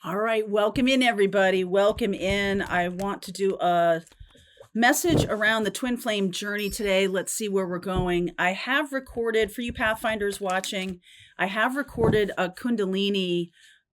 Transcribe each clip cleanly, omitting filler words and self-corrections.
All right, welcome in, everybody. Welcome in. I want to do a message around the twin flame journey today. Let's see where we're going. I have recorded, for you Pathfinders watching, I have recorded a Kundalini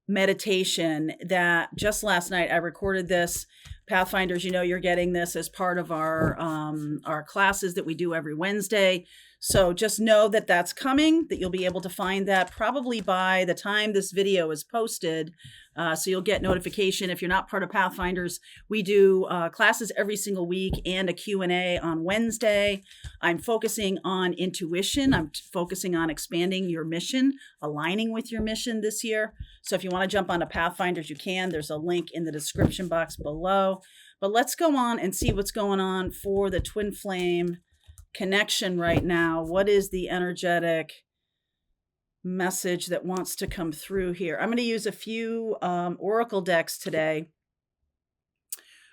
meditation that just last night I recorded this. Pathfinders, you know you're getting this as part of our classes that we do every Wednesday. So just know that that's coming, that you'll be able to find that probably by the time this video is posted. So you'll get notification. If you're not part of Pathfinders, we do classes every single week and a Q&A on Wednesday. I'm focusing on intuition. I'm focusing on expanding your mission, aligning with your mission this year. So if you want to jump onto Pathfinders, you can. There's a link in the description box below. But let's go on and see what's going on for the twin flame connection right now. What is the energetic message that wants to come through here? I'm going to use a few oracle decks today.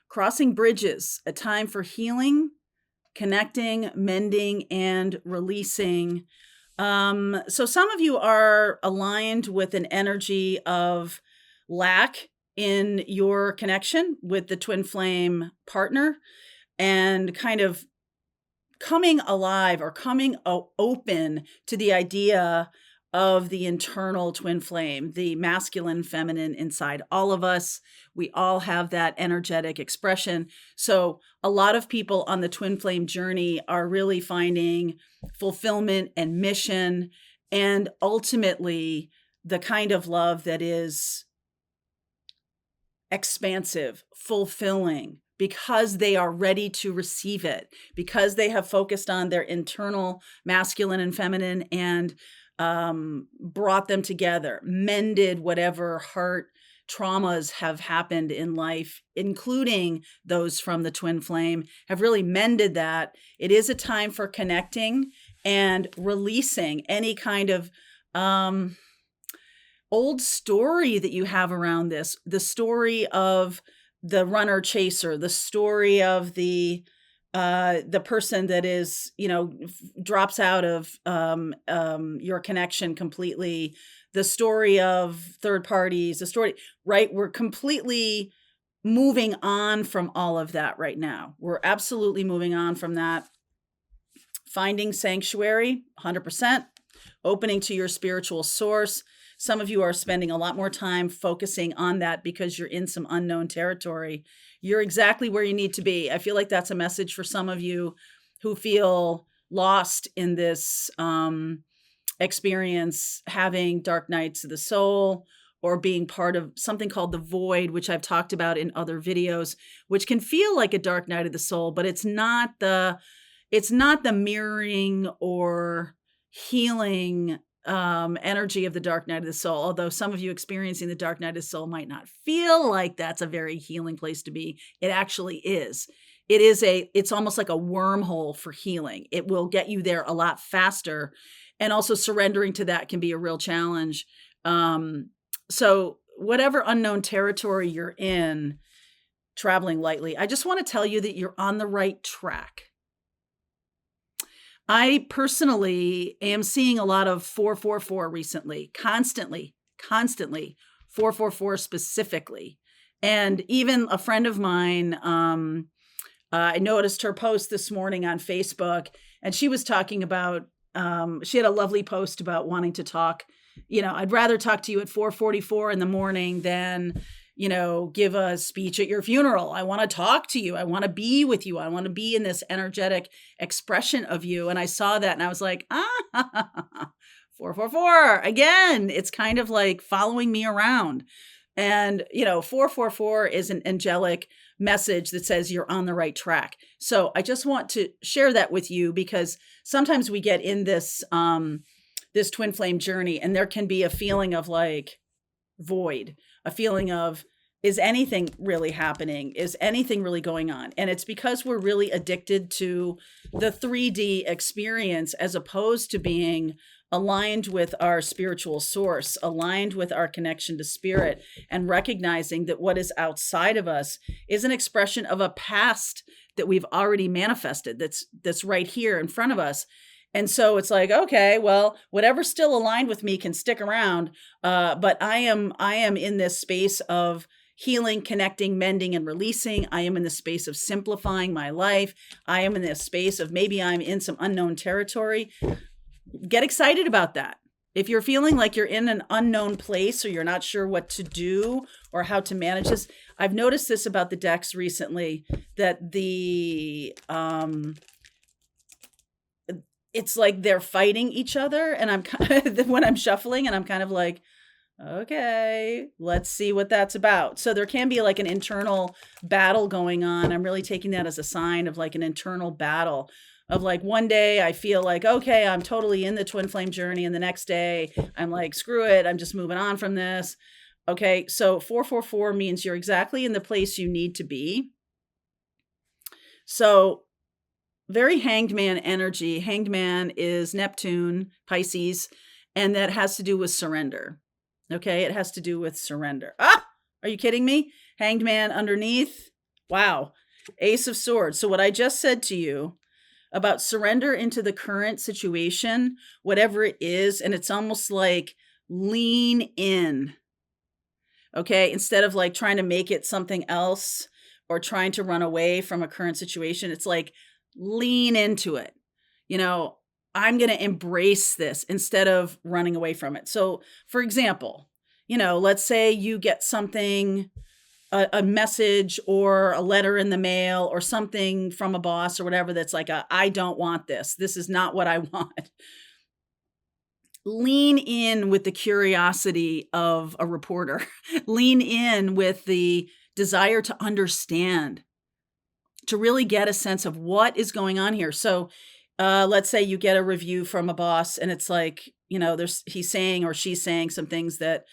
Crossing bridges, a time for healing, connecting, mending, and releasing. So some of you are aligned with an energy of lack in your connection with the twin flame partner and kind of coming alive or coming open to the idea of the internal twin flame, the masculine, feminine inside all of us. We all have that energetic expression. So a lot of people on the twin flame journey are really finding fulfillment and mission, and ultimately the kind of love that is expansive, fulfilling, because they are ready to receive it, because they have focused on their internal masculine and feminine and brought them together, mended whatever heart traumas have happened in life, including those from the twin flame, have really mended that. It is a time for connecting and releasing any kind of old story that you have around this, the story of the runner chaser, the story of the person that is, drops out of your connection completely, the story of third parties, the story, right? We're completely moving on from all of that right now. We're absolutely moving on from that. Finding sanctuary, 100%, opening to your spiritual source. Some of you are spending a lot more time focusing on that because you're in some unknown territory. You're exactly where you need to be. I feel like that's a message for some of you who feel lost in this experience, having dark nights of the soul, or being part of something called the void, which I've talked about in other videos, which can feel like a dark night of the soul, but it's not the mirroring or healing energy of the dark night of the soul. Although some of you experiencing the dark night of the soul might not feel like that's a very healing place to be, it actually is. It's almost like a wormhole for healing. It will get you there a lot faster. And also surrendering to that can be a real challenge. So whatever unknown territory you're in, traveling lightly, I just want to tell you that you're on the right track. I personally am seeing a lot of 444 recently, constantly, 444 specifically. And even a friend of mine, I noticed her post this morning on Facebook, and she was talking about, she had a lovely post about wanting to talk. I'd rather talk to you at 4:44 in the morning than, give a speech at your funeral. I want to talk to you. I want to be with you. I want to be in this energetic expression of you. And I saw that and I was like, 444 again. It's kind of like following me around. And, 444 is an angelic message that says you're on the right track. So I just want to share that with you because sometimes we get in this, this twin flame journey and there can be a feeling of like void, a feeling of, is anything really happening? Is anything really going on? And it's because we're really addicted to the 3D experience as opposed to being aligned with our spiritual source, aligned with our connection to spirit, and recognizing that what is outside of us is an expression of a past that we've already manifested, that's right here in front of us. And so it's like, okay, well, whatever's still aligned with me can stick around. But I am in this space of healing, connecting, mending, and releasing. I am in the space of simplifying my life. I am in this space of maybe I'm in some unknown territory. Get excited about that. If you're feeling like you're in an unknown place or you're not sure what to do or how to manage this, I've noticed this about the decks recently, that it's like they're fighting each other, and I'm kind of, when I'm shuffling, and I'm kind of like, okay, let's see what that's about. So there can be like an internal battle going on. I'm really taking that as a sign of like an internal battle of like, one day I feel like, okay, I'm totally in the twin flame journey, and the next day I'm like, screw it, I'm just moving on from this. Okay, so 444 means you're exactly in the place you need to be. So very hanged man energy. Hanged man is Neptune, Pisces, and that has to do with surrender. Okay, it has to do with surrender. Ah, are you kidding me? Hanged man underneath. Wow. Ace of Swords. So what I just said to you about surrender into the current situation, whatever it is, and it's almost like lean in. Okay, instead of like trying to make it something else or trying to run away from a current situation, it's like lean into it. You know, I'm going to embrace this instead of running away from it. So, for example, let's say you get something, a message or a letter in the mail or something from a boss or whatever that's like, I don't want this. This is not what I want. Lean in with the curiosity of a reporter. Lean in with the desire to understand, to really get a sense of what is going on here. So let's say you get a review from a boss, and it's like, he's saying or she's saying some things that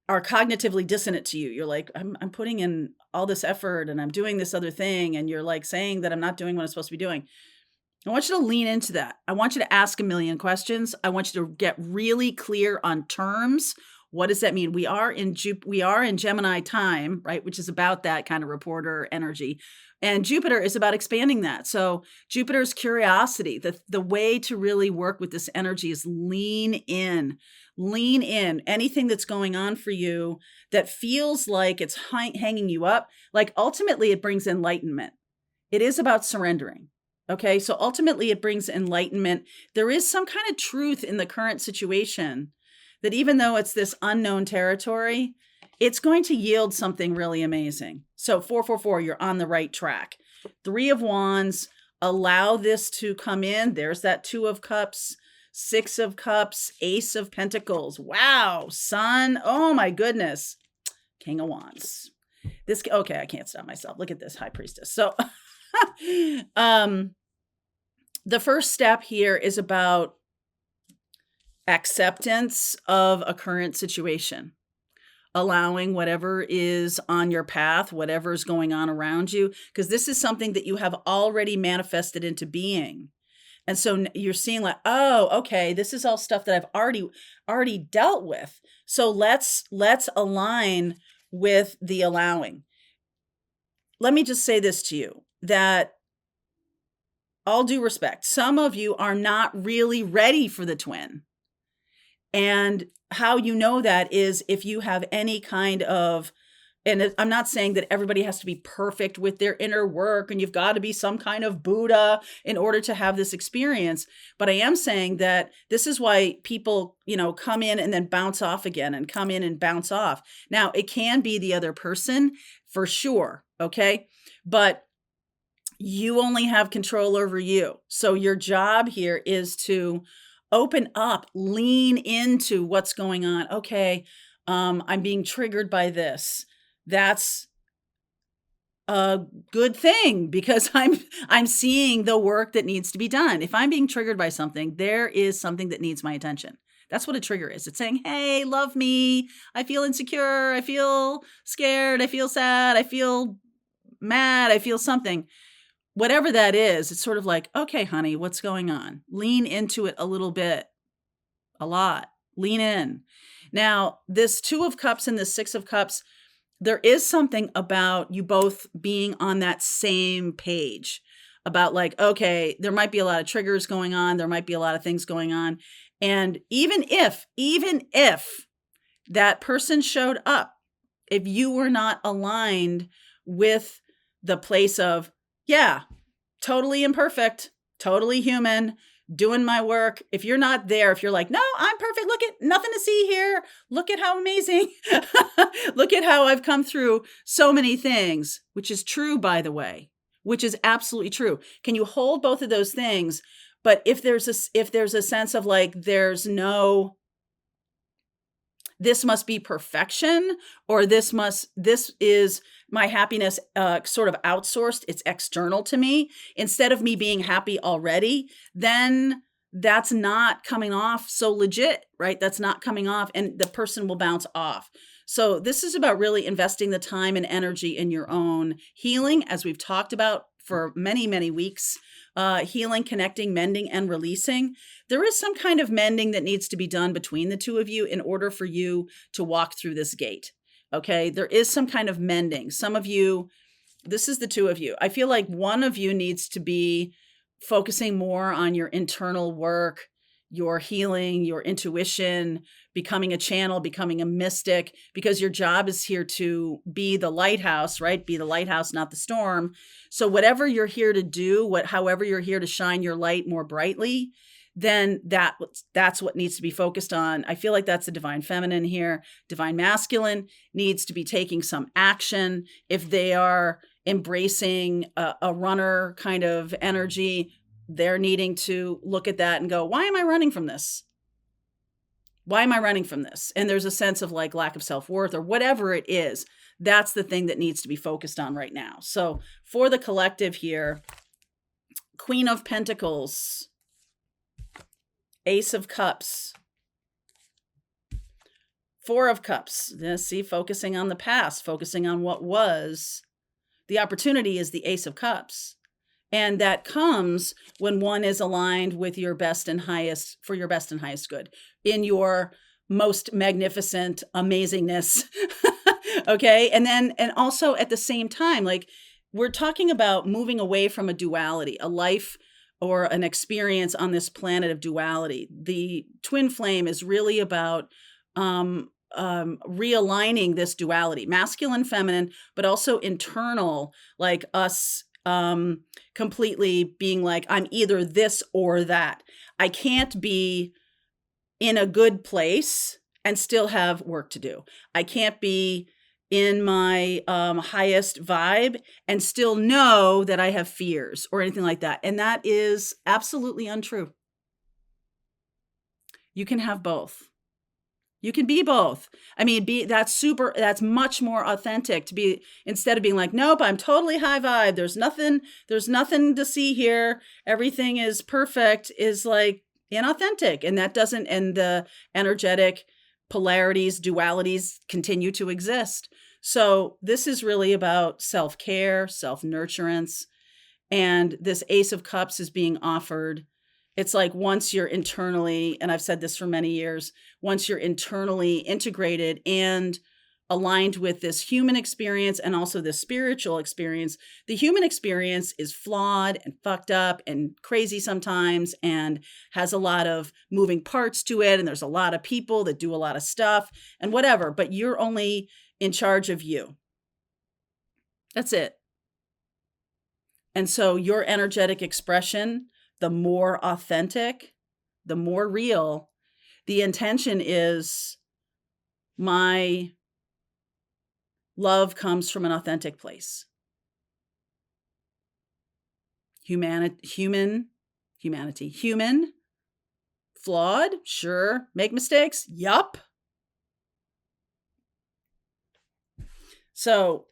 are cognitively dissonant to you. You're like, I'm putting in all this effort and I'm doing this other thing, and you're like saying that I'm not doing what I'm supposed to be doing. I want you to lean into that. I want you to ask a million questions. I want you to get really clear on terms. What does that mean? We are in Gemini time, right? Which is about that kind of reporter energy. And Jupiter is about expanding that. So Jupiter's curiosity, the way to really work with this energy is lean in. Lean in. Anything that's going on for you that feels like it's hanging you up, like ultimately it brings enlightenment. It is about surrendering. Okay, so ultimately it brings enlightenment. There is some kind of truth in the current situation that even though it's this unknown territory, it's going to yield something really amazing. So 444, you're on the right track. 3 of Wands, allow this to come in. There's that 2 of Cups, 6 of Cups, Ace of Pentacles. Wow, Sun. Oh my goodness. King of Wands. Okay, I can't stop myself. Look at this, High Priestess. So the first step here is about acceptance of a current situation, allowing whatever is on your path, whatever's going on around you, because this is something that you have already manifested into being. And so you're seeing like, oh, okay, this is all stuff that I've already dealt with. So let's align with the allowing. Let me just say this to you, that all due respect, some of you are not really ready for the twin. And how you know that is if you have any kind of, and I'm not saying that everybody has to be perfect with their inner work and you've got to be some kind of Buddha in order to have this experience. But I am saying that this is why people, come in and then bounce off again and come in and bounce off. Now, it can be the other person for sure. Okay. But you only have control over you. So your job here is to open up, lean into what's going on. Okay, I'm being triggered by this. That's a good thing because I'm seeing the work that needs to be done. If I'm being triggered by something, there is something that needs my attention. That's what a trigger is. It's saying, hey, love me. I feel insecure. I feel scared. I feel sad. I feel mad. I feel something. Whatever that is, it's sort of like, okay, honey, what's going on? Lean into it a little bit, a lot. Lean in. Now, this 2 of Cups and this 6 of Cups, there is something about you both being on that same page. about like, okay, there might be a lot of triggers going on. There might be a lot of things going on. And even if that person showed up, if you were not aligned with the place of, yeah, totally imperfect, totally human, doing my work. If you're not there, if you're like, no, I'm perfect. Look at nothing to see here. Look at how amazing. Look at how I've come through so many things, which is true, by the way, which is absolutely true. Can you hold both of those things? But if there's a sense of like, there's no, this must be perfection, or this is my happiness sort of outsourced, it's external to me, instead of me being happy already, then that's not coming off so legit, right? That's not coming off, and the person will bounce off. So this is about really investing the time and energy in your own healing, as we've talked about for many, many weeks. Healing, connecting, mending, and releasing. There is some kind of mending that needs to be done between the two of you in order for you to walk through this gate. Okay, there is some kind of mending. Some of you, this is the two of you. I feel like one of you needs to be focusing more on your internal work, your healing, your intuition, becoming a channel, becoming a mystic, because your job is here to be the lighthouse, right? Be the lighthouse, not the storm. So whatever you're here to do, however you're here to shine your light more brightly, then that's what needs to be focused on. I feel like that's the divine feminine here. Divine masculine needs to be taking some action. If they are embracing a runner kind of energy, they're needing to look at that and go, why am I running from this? Why am I running from this? And there's a sense of like lack of self-worth or whatever it is. That's the thing that needs to be focused on right now. So for the collective here, Queen of Pentacles, Ace of Cups, Four of Cups. See, focusing on the past, focusing on what was. The opportunity is the Ace of Cups. And that comes when one is aligned with your best and highest, for your best and highest good, in your most magnificent amazingness. Okay. And also at the same time, like we're talking about moving away from a duality, a life or an experience on this planet of duality. The twin flame is really about realigning this duality, masculine, feminine, but also internal, like us completely being like, I'm either this or that. I can't be in a good place and still have work to do. I can't be in my highest vibe and still know that I have fears or anything like that. And that is absolutely untrue. You can have both. You can be both. I mean, that's much more authentic to be, instead of being like, nope, I'm totally high vibe. There's nothing to see here. Everything is perfect, is like inauthentic. And the energetic polarities, dualities continue to exist. So this is really about self-care, self-nurturance. And this Ace of Cups is being offered. It's like once you're internally, and I've said this for many years, once you're internally integrated and aligned with this human experience and also this spiritual experience, the human experience is flawed and fucked up and crazy sometimes and has a lot of moving parts to it. And there's a lot of people that do a lot of stuff and whatever, but you're only in charge of you. That's it. And so your energetic expression, the more authentic, the more real, the intention is my love comes from an authentic place. Human, flawed, sure. Make mistakes, yup. So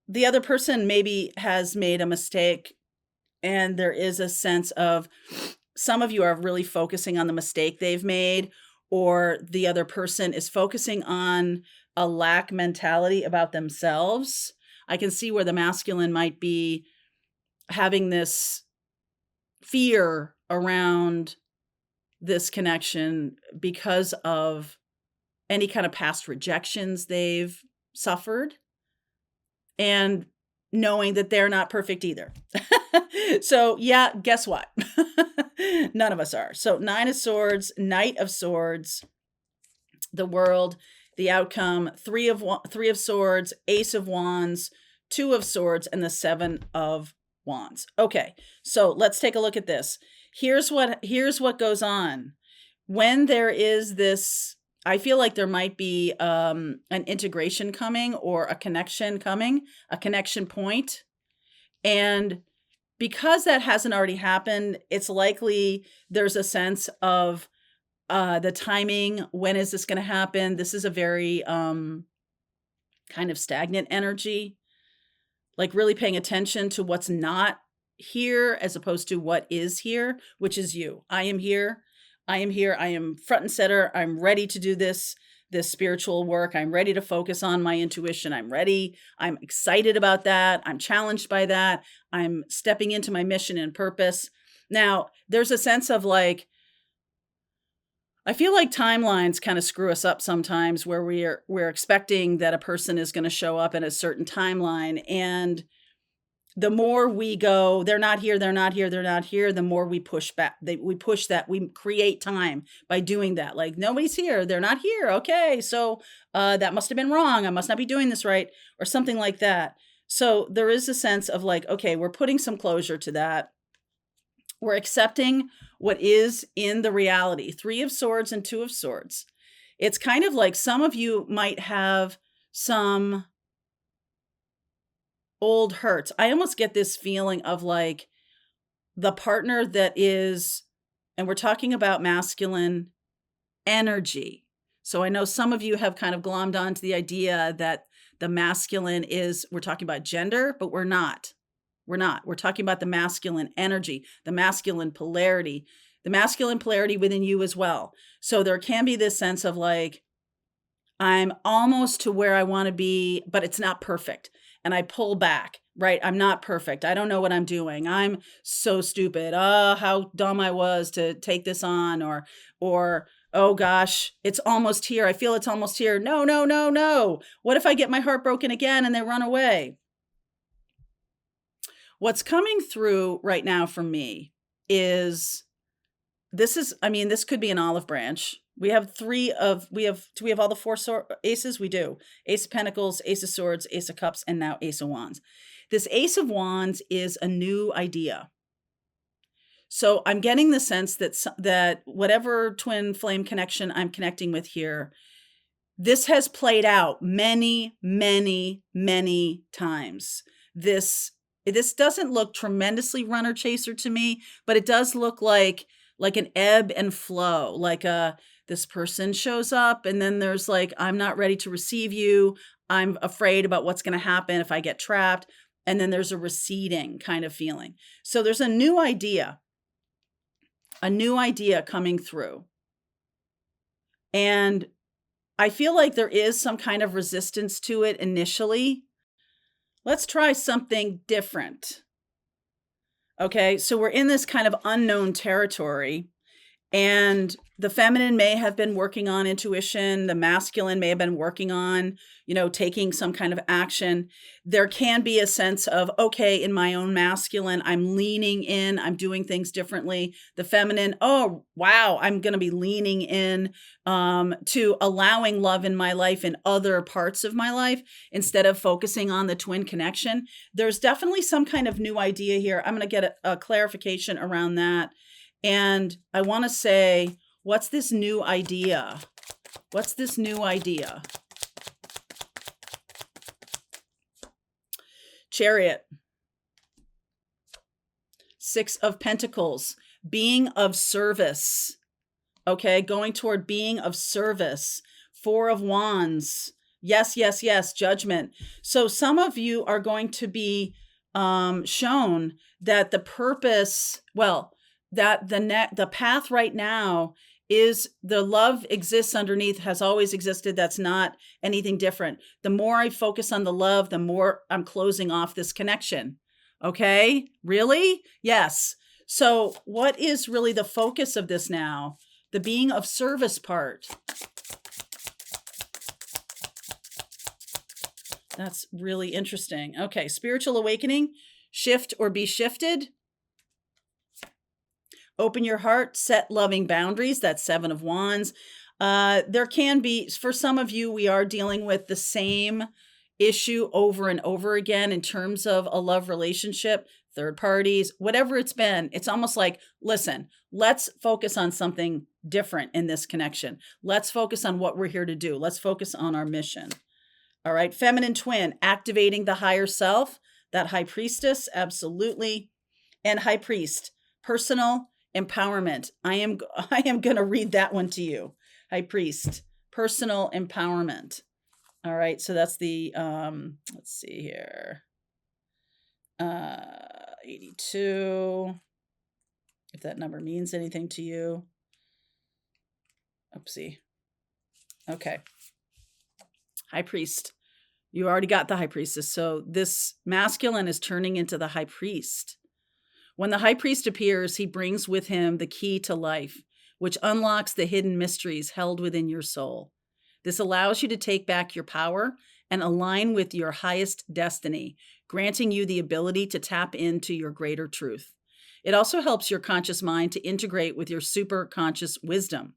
the other person maybe has made a mistake, and there is a sense of some of you are really focusing on the mistake they've made, or the other person is focusing on a lack mentality about themselves. I can see where the masculine might be having this fear around this connection because of any kind of past rejections they've suffered. And knowing that they're not perfect either. So yeah, guess what? None of us are. So 9 of Swords, Knight of Swords, the World, the outcome, Three of Swords, Ace of Wands, 2 of Swords, and the 7 of Wands. Okay, so let's take a look at this. Here's what goes on when there is this. I feel like there might be an integration coming, or a connection coming, a connection point. And because that hasn't already happened, it's likely there's a sense of the timing. When is this going to happen? This is a very kind of stagnant energy, like really paying attention to what's not here as opposed to what is here, which is you. I am here. I am here. I am front and center. I'm ready to do this spiritual work. I'm ready to focus on my intuition. I'm ready. I'm excited about that. I'm challenged by that. I'm stepping into my mission and purpose. Now, there's a sense of like, I feel like timelines kind of screw us up sometimes, where we're expecting that a person is going to show up in a certain timeline, and the more we go, they're not here, they're not here, they're not here, the more we push back. We create time by doing that. Like, nobody's here, they're not here. Okay, so that must have been wrong. I must not be doing this right, or something like that. So there is a sense of like, okay, we're putting some closure to that. We're accepting what is in the reality. 3 of Swords and 2 of Swords. It's kind of like some of you might have some old hurts. I almost get this feeling of like the partner that is, and we're talking about masculine energy. So I know some of you have kind of glommed onto the idea that the masculine is, we're talking about gender, but we're not. We're not. We're talking about the masculine energy, the masculine polarity within you as well. So there can be this sense of like, I'm almost to where I want to be, but it's not perfect. And I pull back, right? I'm not perfect. I don't know what I'm doing. I'm so stupid. Oh, how dumb I was to take this on, or, oh gosh, it's almost here. I feel it's almost here. No, no, no, no. What if I get my heart broken again and they run away? What's coming through right now for me is this could be an olive branch. We have do we have all the 4 aces? We do. Ace of Pentacles, Ace of Swords, Ace of Cups, and now Ace of Wands. This Ace of Wands is a new idea. So I'm getting the sense that whatever twin flame connection I'm connecting with here, this has played out many, many, many times. This doesn't look tremendously runner chaser to me, but it does look like an ebb and flow, like this person shows up and then there's like, I'm not ready to receive you. I'm afraid about what's going to happen if I get trapped. And then there's a receding kind of feeling. So there's a new idea coming through. And I feel like there is some kind of resistance to it initially. Let's try something different. Okay, so we're in this kind of unknown territory, and the feminine may have been working on intuition. The masculine may have been working on, taking some kind of action. There can be a sense of, okay, in my own masculine, I'm leaning in, I'm doing things differently. The feminine, oh, wow, I'm going to be leaning in to allowing love in my life in other parts of my life instead of focusing on the twin connection. There's definitely some kind of new idea here. I'm going to get a clarification around that. And I want to say, what's this new idea? What's this new idea? Chariot. 6 of Pentacles. Being of service. Okay, going toward being of service. 4 of Wands. Yes, yes, yes, Judgment. So some of you are going to be shown that the purpose, that the path right now is the love exists underneath, has always existed. That's not anything different. The more I focus on the love, the more I'm closing off this connection. Okay, really? Yes. So what is really the focus of this now? The being of service part. That's really interesting. Okay, spiritual awakening, shift or be shifted. Open your heart, set loving boundaries. That's 7 of Wands. There can be, for some of you, we are dealing with the same issue over and over again in terms of a love relationship, third parties, whatever it's been. It's almost like, listen, let's focus on something different in this connection. Let's focus on what we're here to do. Let's focus on our mission. All right. Feminine twin, activating the higher self, that high priestess, absolutely. And high priest, personal empowerment. I am going to read that one to you. High priest, personal empowerment. All right. So that's the, let's see here. 82. If that number means anything to you. Oopsie. Okay. High priest. You already got the high priestess. So this masculine is turning into the high priest. When the high priest appears, he brings with him the key to life, which unlocks the hidden mysteries held within your soul. This allows you to take back your power and align with your highest destiny, granting you the ability to tap into your greater truth. It also helps your conscious mind to integrate with your supra-conscious wisdom.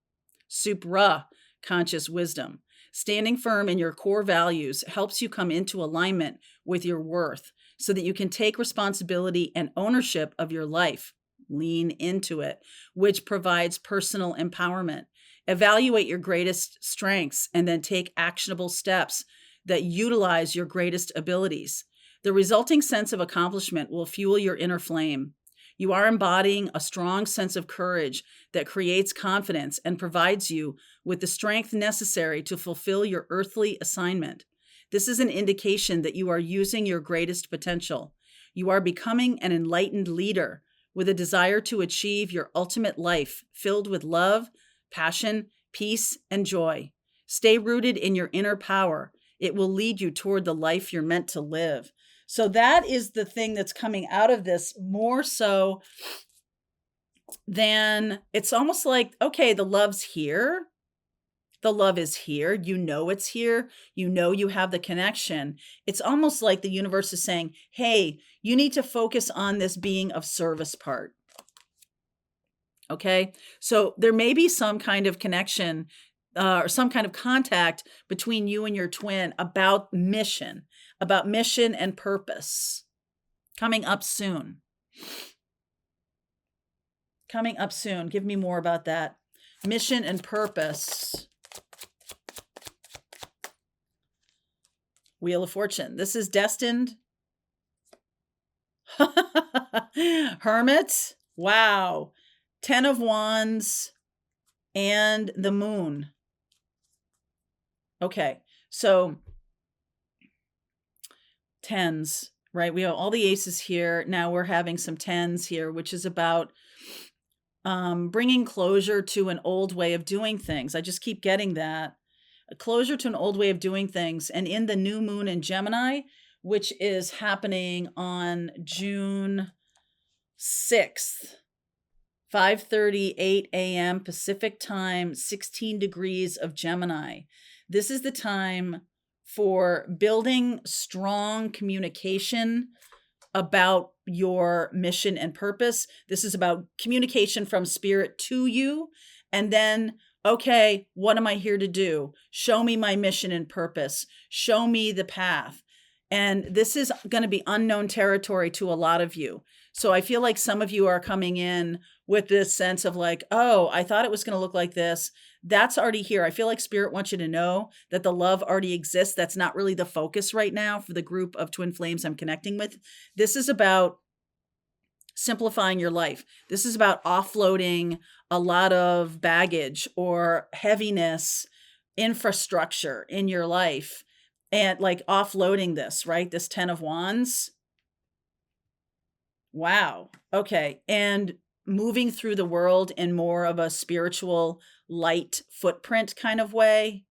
Standing firm in your core values helps you come into alignment with your worth so that you can take responsibility and ownership of your life. Lean into it, which provides personal empowerment. Evaluate your greatest strengths and then take actionable steps that utilize your greatest abilities. The resulting sense of accomplishment will fuel your inner flame. You are embodying a strong sense of courage that creates confidence and provides you with the strength necessary to fulfill your earthly assignment. This is an indication that you are using your greatest potential. You are becoming an enlightened leader with a desire to achieve your ultimate life filled with love, passion, peace, and joy. Stay rooted in your inner power. It will lead you toward the life you're meant to live. So that is the thing that's coming out of this more so than it's almost like, okay, the love's here. The love is here. You know it's here. You know you have the connection. It's almost like the universe is saying, hey, you need to focus on this being of service part. Okay? So there may be some kind of connection or some kind of contact between you and your twin about mission and purpose. Coming up soon. Give me more about that. Mission and purpose. Wheel of Fortune. This is destined. Hermit. Wow. 10 of Wands and the Moon. Okay. So tens, right? We have all the aces here. Now we're having some tens here, which is about bringing closure to an old way of doing things. I just keep getting that. A closure to an old way of doing things. And in the new moon in Gemini, which is happening on June 6th, 5:38 a.m. Pacific time, 16 degrees of Gemini. This is the time for building strong communication about your mission and purpose. This is about communication from spirit to you. And then, okay, what am I here to do? Show me my mission and purpose. Show me the path. And this is going to be unknown territory to a lot of you. So I feel like some of you are coming in with this sense of like, oh, I thought it was going to look like this. That's already here. I feel like spirit wants you to know that the love already exists. That's not really the focus right now for the group of twin flames I'm connecting with. This is about simplifying your life. This is about offloading a lot of baggage or heaviness, infrastructure in your life, and like offloading this, right? This 10 of Wands. Wow. Okay. And moving through the world in more of a spiritual light footprint kind of way.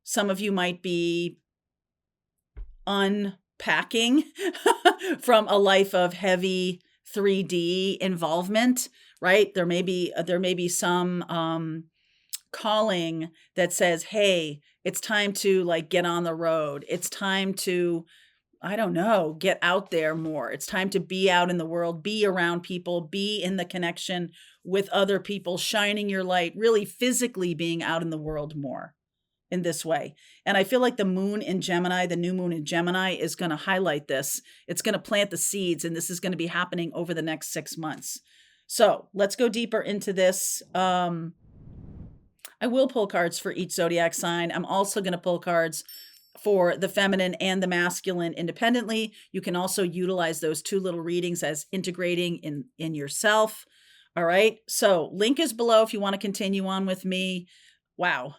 Some of you might be unpacking from a life of heavy 3D involvement, right? There may be some calling that says, hey, it's time to like get on the road. It's time to, I don't know, get out there more. It's time to be out in the world, be around people, be in the connection with other people, shining your light, really physically being out in the world more in this way. And I feel like the moon in Gemini, the new moon in Gemini, is going to highlight this. It's going to plant the seeds, and this is going to be happening over the next 6 months. So let's go deeper into this. I will pull cards for each zodiac sign. I'm also going to pull cards for the feminine and the masculine independently. You can also utilize those two little readings as integrating in yourself. All right. So link is below if you want to continue on with me. Wow.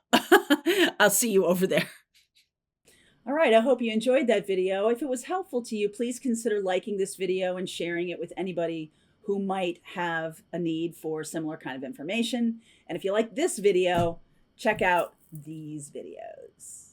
I'll see you over there. All right, I hope you enjoyed that video. If it was helpful to you, please consider liking this video and sharing it with anybody who might have a need for similar kind of information. And if you like this video, check out these videos.